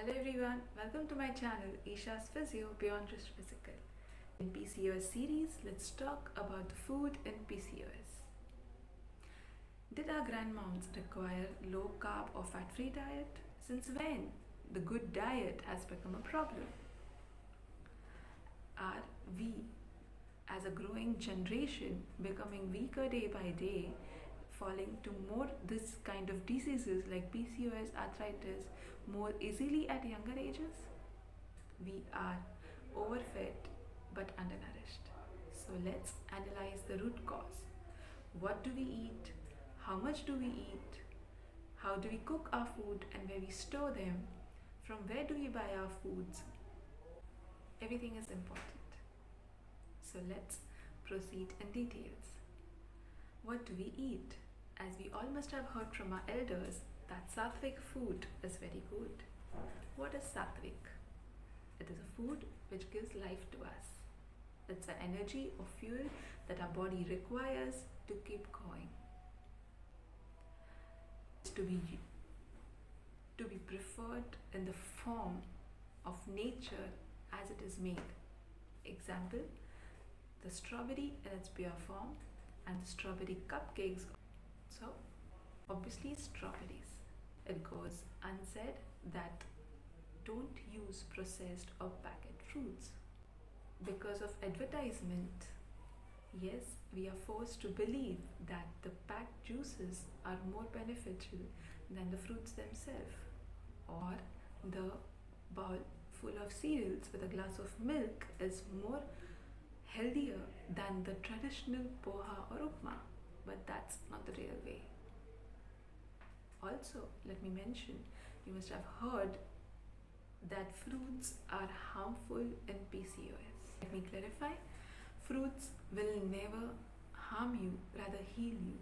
Hello everyone, welcome to my channel Isha's Physio Beyond Just Physical. In PCOS series, let's talk about the food in PCOS. Did our grandmoms require low carb or fat free diet? Since when the good diet has become a problem? Are we as a growing generation becoming weaker day by day, falling to more this kind of diseases like PCOS, arthritis more easily at younger ages? We are overfed but undernourished. So let's analyze the root cause. What do we eat? How much do we eat? How do we cook our food and where we store them? From where do we buy our foods? Everything is important. So let's proceed in details. What do we eat? As we all must have heard from our elders that sattvic food is very good. What is sattvic? It is a food which gives life to us. It's an energy or fuel that our body requires to keep going. It's to be preferred in the form of nature as it is made. Example, the strawberry in its pure form and the strawberry cupcakes. So obviously strawberries. It goes unsaid that don't use processed or packet fruits. Because of advertisement, yes, we are forced to believe that the packed juices are more beneficial than the fruits themselves, or the bowl full of cereals with a glass of milk is more healthier than the traditional poha or upma, but that's not the real way. Also, let me mention, you must have heard that fruits are harmful in PCOS. Let me clarify, fruits will never harm you, rather heal you.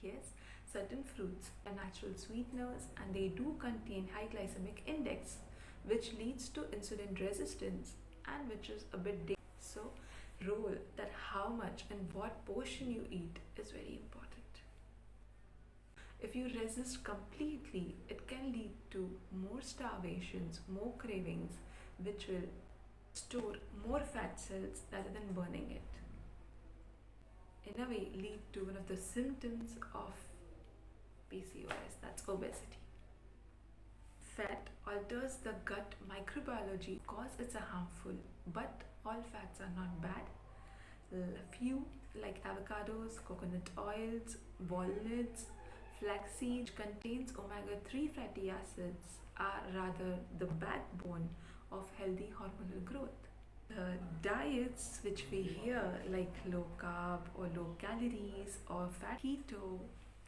Yes, certain fruits are natural sweeteners and they do contain high glycemic index, which leads to insulin resistance and which is a bit dangerous. So, role that how much and what portion you eat is very important. If you resist completely, it can lead to more starvations, more cravings, which will store more fat cells rather than burning it. In a way, lead to one of the symptoms of PCOS, that's obesity. Fat alters the gut microbiology because it's a harmful, but all fats are not bad. Few like avocados, coconut oils, walnuts, flaxseed contains omega-3 fatty acids are rather the backbone of healthy hormonal growth. The diets which we hear like low carb or low calories or fat keto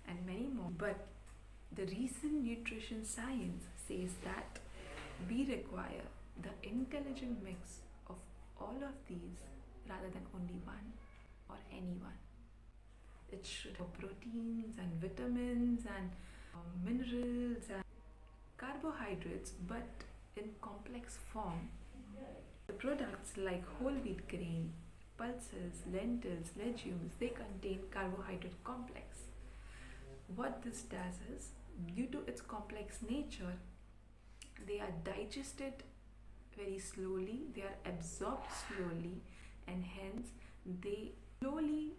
and many more, but the recent nutrition science says that we require the intelligent mix of all of these rather than only one or any one. It should have proteins and vitamins and minerals and carbohydrates, but in complex form. The products like whole wheat grain, pulses, lentils, legumes, they contain carbohydrate complex. What this does is, due to its complex nature, they are digested very slowly, they are absorbed slowly, and hence they slowly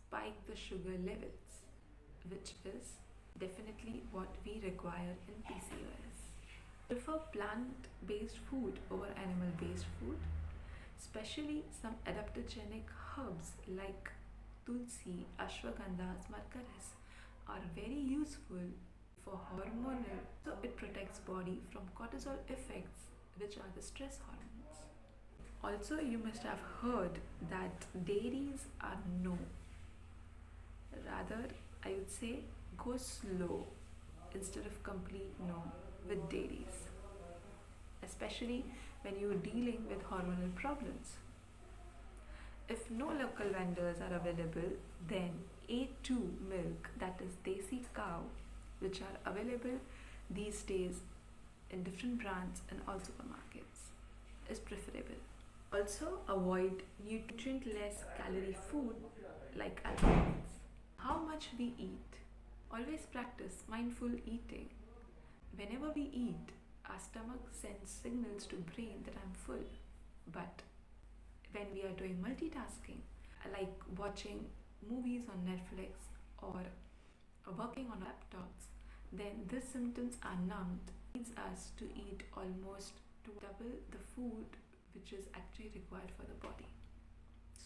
spike the sugar levels, which is definitely what we require in PCOS. Prefer plant-based food over animal-based food, especially some adaptogenic herbs like tulsi, ashwagandha, margaris are very useful for hormonal, so it protects body from cortisol effects, which are the stress hormones. Also, you must have heard that dairies are no. Rather, I would say go slow instead of complete no with dairies, especially when you're dealing with hormonal problems. If no local vendors are available, then A2 milk, that is desi cow, which are available these days in different brands and all supermarkets, is preferable. Also, avoid nutrient-less calorie food like alcohols. How much we eat. Always practice mindful eating. Whenever we eat, our stomach sends signals to brain that I'm full. But when we are doing multitasking, like watching movies on Netflix or working on laptops, then these symptoms are numbed, leads us to eat almost to double the food which is actually required for the body.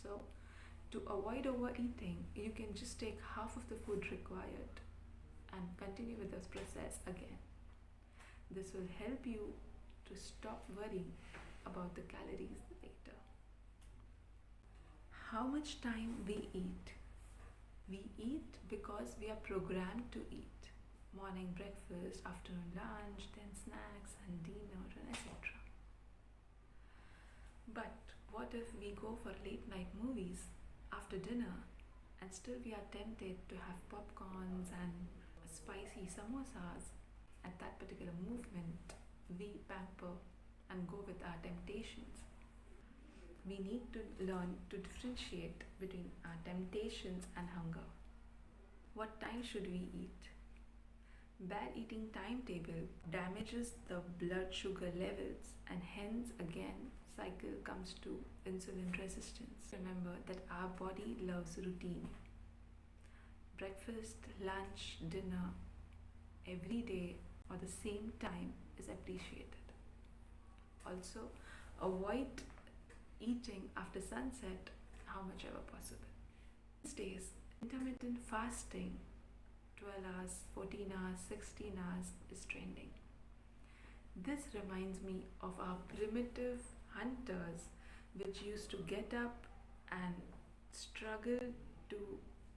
So, to avoid overeating, you can just take half of the food required and continue with this process again. This will help you to stop worrying about the calories later. How much time we eat? We eat because we are programmed to eat. Morning breakfast, afternoon lunch, then snacks and dinner and etc. But what if we go for late night movies after dinner and still we are tempted to have popcorns and spicy samosas? At that particular movement, we pamper and go with our temptations. We need to learn to differentiate between our temptations and hunger. What time should we eat? Bad eating timetable damages the blood sugar levels and hence again cycle comes to insulin resistance. Remember that our body loves routine. Breakfast, lunch, dinner, every day or the same time is appreciated. Also, avoid eating after sunset how much ever possible. These days, intermittent fasting, 12 hours, 14 hours, 16 hours is trending. This reminds me of our primitive hunters which used to get up and struggle to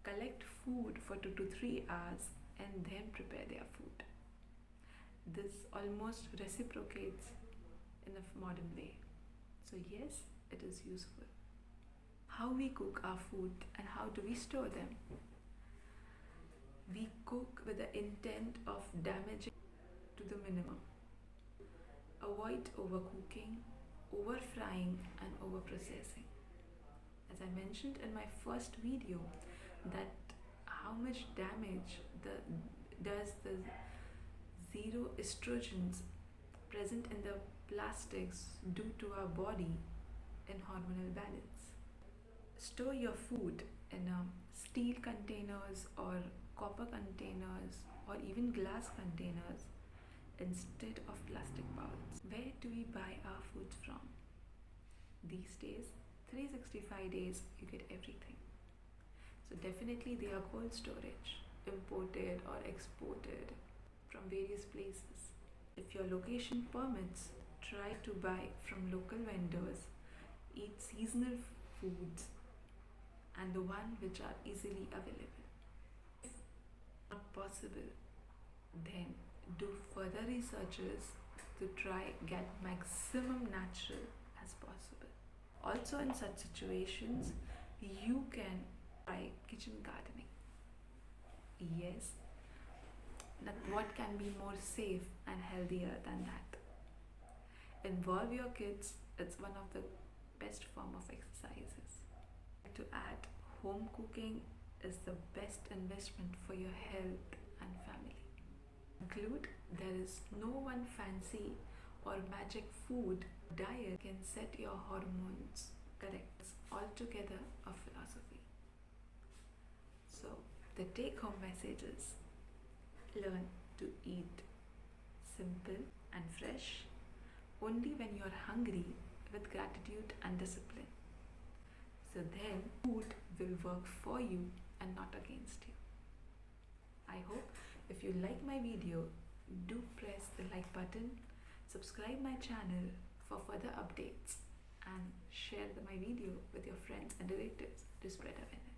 collect food for 2 to 3 hours and then prepare their food. This almost reciprocates in a modern way. So yes, it is useful. How we cook our food and how do we store them? We cook with the intent of damaging to the minimum. Avoid overcooking, over frying and over processing. As I mentioned in my first video that how much damage does the zero estrogens present in the plastics do to our body in hormonal balance. Store your food in steel containers or copper containers or even glass containers instead of plastic bowls. Where do we buy our food from? These days, 365 days you get everything. So definitely they are cold storage, imported or exported from various places. If your location permits, try to buy from local vendors, eat seasonal foods and the one which are easily available. If not possible, then do further researches to try get maximum natural as possible. Also in such situations, you can try kitchen gardening. Yes, what can be more safe and healthier than that? Involve your kids, it's one of the best form of exercises. To add, home cooking is the best investment for your health and family. Conclude, there is no one fancy or magic food diet can set your hormones correct. It's altogether a philosophy. So the take home message is learn to eat simple and fresh only when you're hungry with gratitude and discipline. So then food will work for you and not against you. I hope if you like my video, do press the like button, subscribe my channel for further updates and share my video with your friends and relatives to spread awareness.